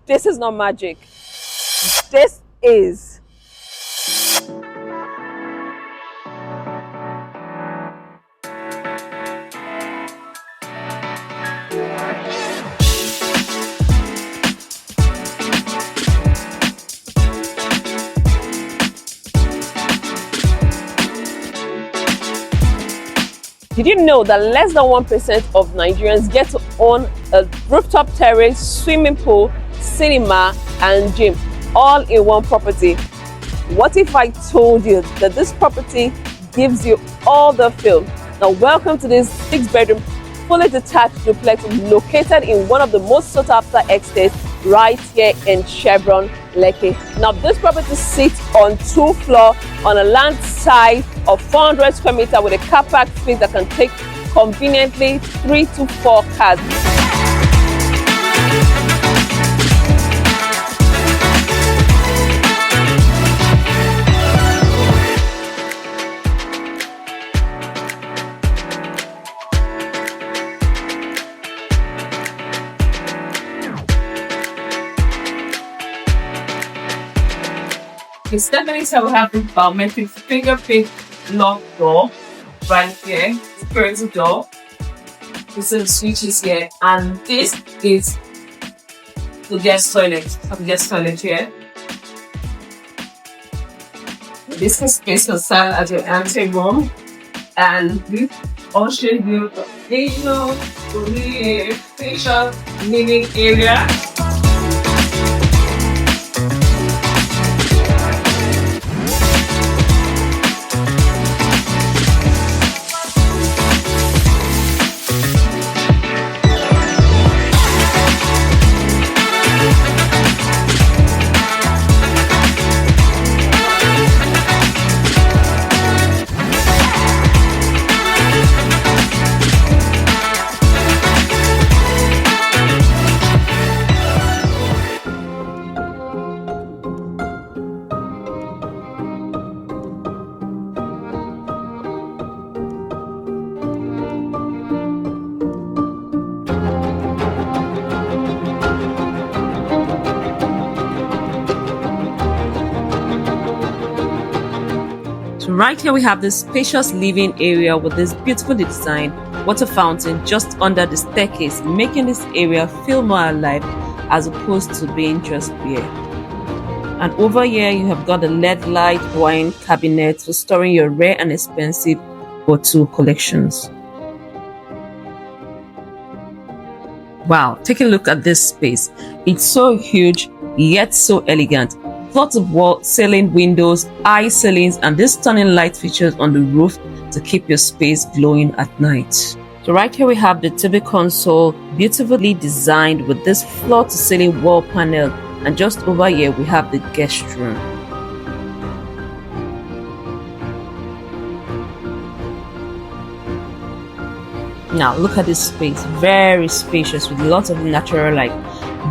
This is not magic. This is. Did you know that less than 1% of Nigerians get to own a rooftop terrace, swimming pool, cinema, and gym all in one property? What if I told you that this property gives you all the feel? Now, welcome to this 6-bedroom, fully detached duplex located in one of the most sought after estates right here in CHEVRON, Lekki. Now, this property sits on 2 floors on a land size of 400 square meters with a car park space that can take conveniently 3 to 4 cars. The stepping inside we have the biometric fingerprint lock door right here, security door. You see the switches here, and this is the guest toilet. The guest toilet here. This is space to serve as your ante room, and this all show you the facial living area. Right here we have this spacious living area with this beautifully designed water fountain just under the staircase, making this area feel more alive as opposed to being just bare. And over here you have got the LED light wine cabinet for storing your rare and expensive bottle collections. Wow, take a look at this space. It's so huge yet so elegant. Lots of wall, ceiling windows, high ceilings, and this stunning light features on the roof to keep your space glowing at night. So right here we have the TV console, beautifully designed with this floor-to-ceiling wall panel, and just over here we have the guest room. Now look at this space, very spacious with lots of natural light.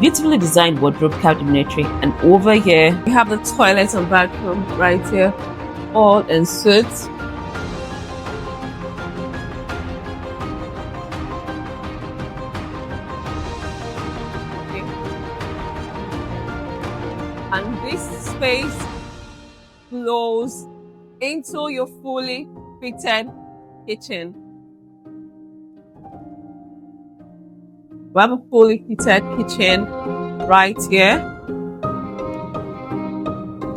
Beautifully designed wardrobe cabinetry, and over here we have the toilet and bathroom right here, all in suits. And this space flows into your fully fitted kitchen. We have a fully fitted kitchen right here.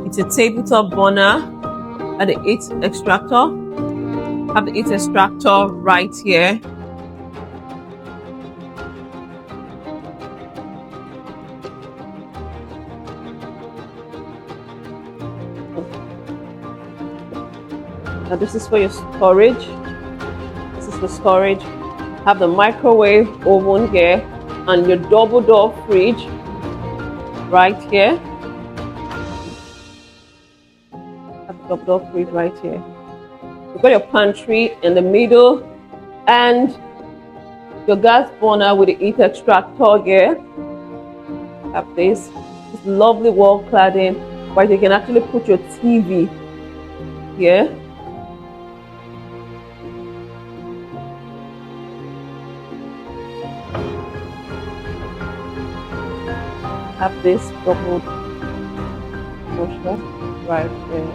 It's a tabletop burner and the heat extractor. Have the heat extractor right here. Now this is for your storage. This is for storage. Have the microwave oven here and your double door fridge right here. Have the double door fridge right here. You've got your pantry in the middle and your gas burner with the heat extractor here. Have this lovely wall cladding where you can actually put your TV here. have this double washer right there.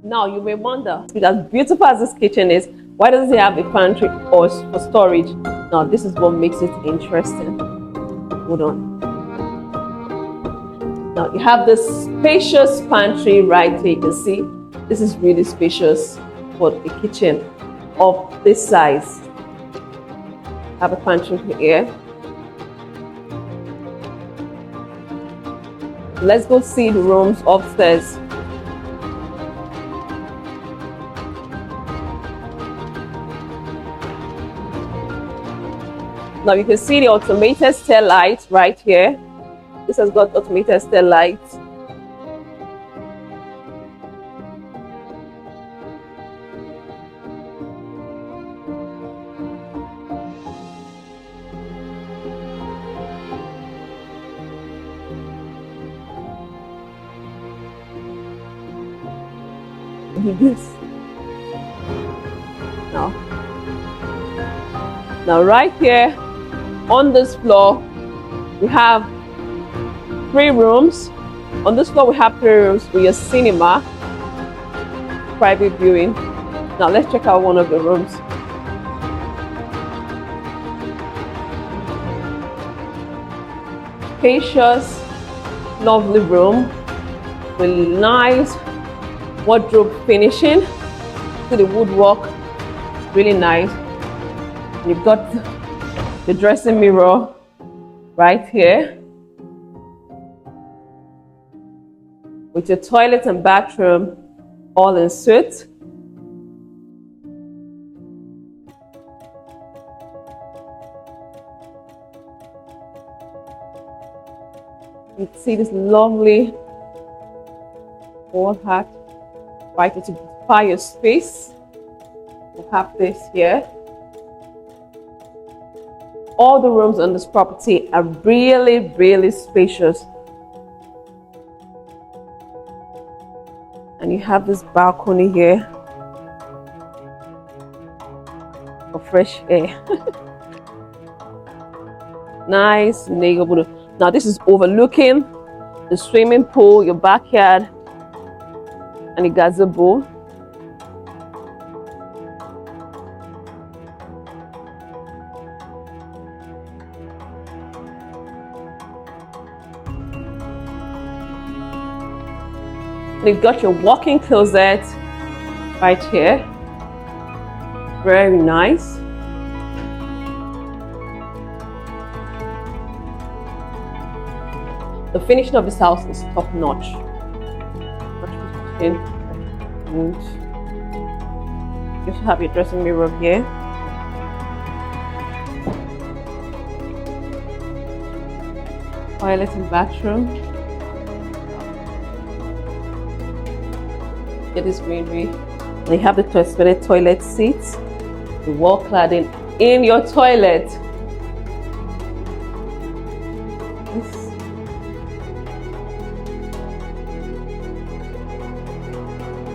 Now you may wonder, as beautiful as this kitchen is, why does it have a pantry or for storage? Now this is what makes it interesting. Hold on. Now you have this spacious pantry right here. You can see this is really spacious for the kitchen of this size. Have a pantry here. Let's go see the rooms upstairs. Now you can see the automated stair light right here. This has got automated stair light. This. Now right here on this floor we have 3 rooms. On this floor we have 3 rooms with your cinema, private viewing. Now let's check out one of the rooms. Spacious, lovely room with nice wardrobe finishing. See the woodwork, really nice. You've got the dressing mirror right here with your toilet and bathroom all in suite. You can see this lovely wall hat right to beautify your space. We have this here. All the rooms on this property are really, really spacious. And you have this balcony here for fresh air. Nice neighborhood. Now this is overlooking the swimming pool, your backyard, and the gazebo. You've got your walk-in closet right here. Very nice. The finishing of this house is top notch. And you should have your dressing mirror here. Toilet and bathroom. It is greenery. And you have the toilet seats, the wall cladding in your toilet.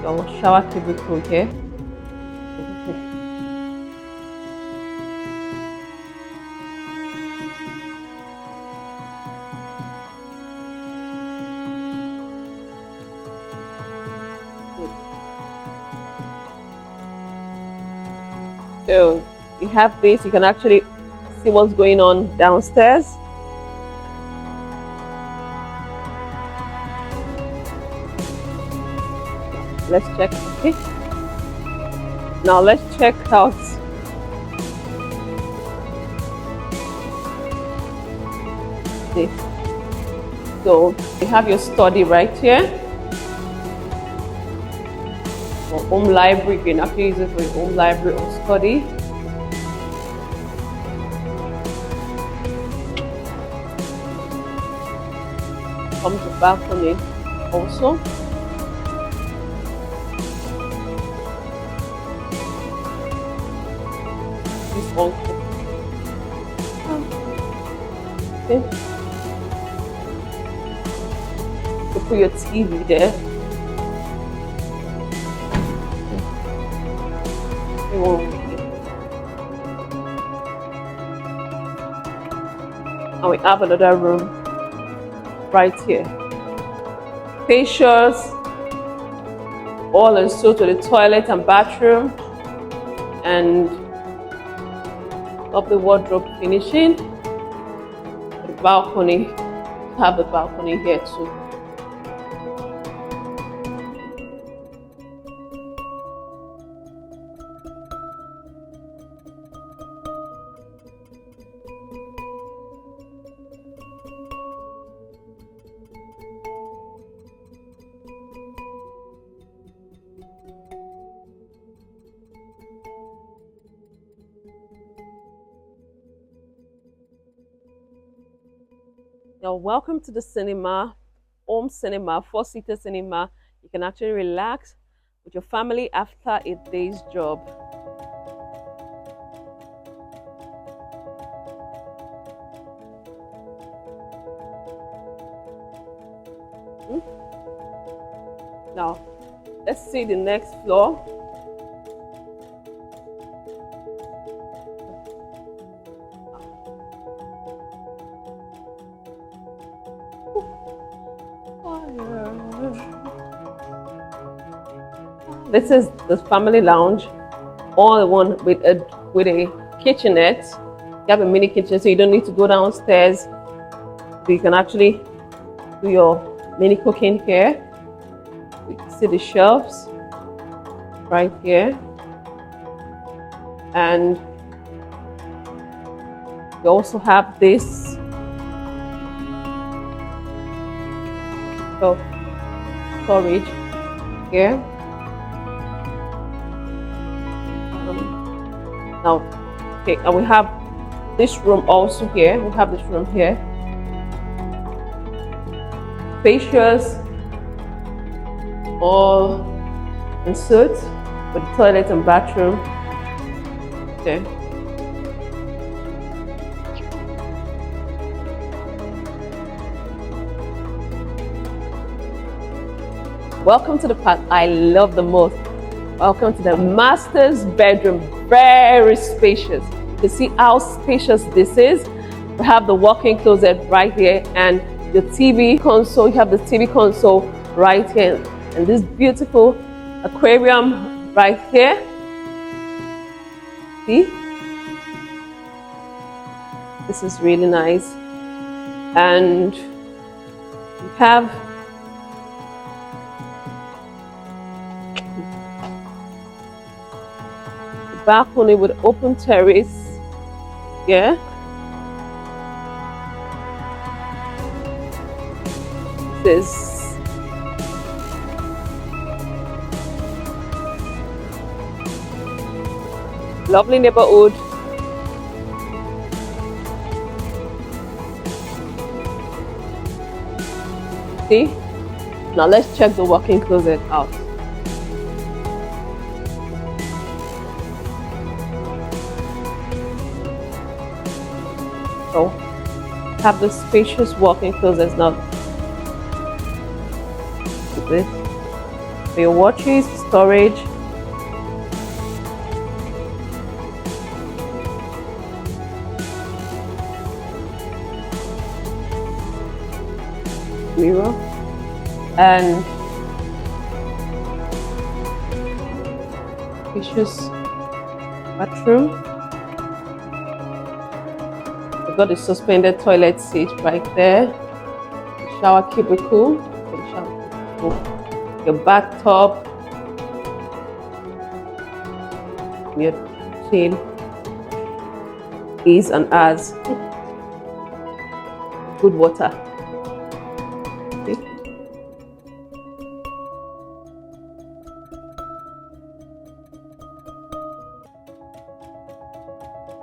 Your shower cubicle here. So you have this, you can actually see what's going on downstairs. Let's check. Okay. Now let's check out this. So you have your study right here. For home library, you can actually use it for your home library or study. comes the balcony also. This also. Okay. You put your TV there. You won't. And we have another room right here. Spacious, all installed to the toilet and bathroom, and lovely wardrobe finishing. The balcony, have the balcony here too. Now, welcome to the cinema, home cinema, 4-seater cinema. You can actually relax with your family after a day's job. Now, let's see the next floor. This is the family lounge, all in one with a kitchenette. You have a mini kitchen, so you don't need to go downstairs. So you can actually do your mini cooking here. You can see the shelves right here, and you also have this storage here. Now, okay, and we have this room also here. We have this room here. Spacious, all in suit with the toilet and bathroom. Okay. Welcome to the part I love the most. Welcome to the master's bedroom. Very spacious. You can see how spacious this is. We have the walk-in closet right here, and the TV console. You have the TV console right here, and this beautiful aquarium right here. See? This is really nice. And we have balcony with open terrace. Yeah. This lovely neighborhood. See? Now let's check the walk-in closet out. So, have the spacious walk-in closets now. This for your watches, storage. Mirror and spacious bathroom. We've got the suspended toilet seat right there. The shower cubicle. Your bathtub, your chain is and as good water. Okay.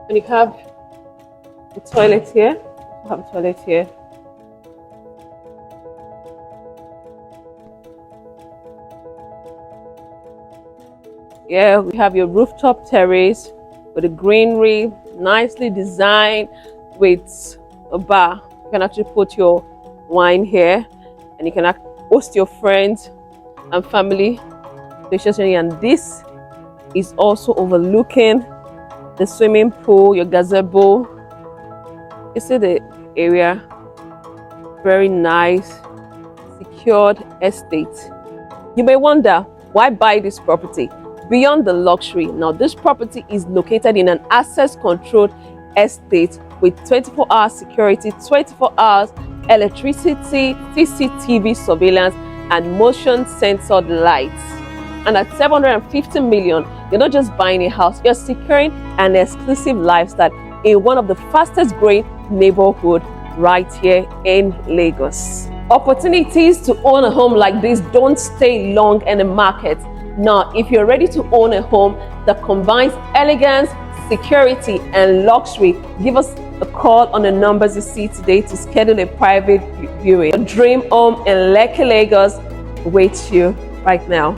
And you have the toilet here. You have a toilet here. Yeah, we have your rooftop terrace with a greenery, nicely designed with a bar. You can actually put your wine here and you can host your friends and family. And this is also overlooking the swimming pool, your gazebo. You see the area, very nice, secured estate. You may wonder, why buy this property? Beyond the luxury, now this property is located in an access-controlled estate with 24-hour security, 24 hours electricity, CCTV surveillance, and motion-censored lights. And at 750 million, you're not just buying a house, you're securing an exclusive lifestyle in one of the fastest growing neighborhood right here in Lagos. Opportunities to own a home like this don't stay long in the market. Now, if you're ready to own a home that combines elegance, security, and luxury, give us a call on the numbers you see today to schedule a private viewing. Your dream home in Lekki, Lagos awaits you right now.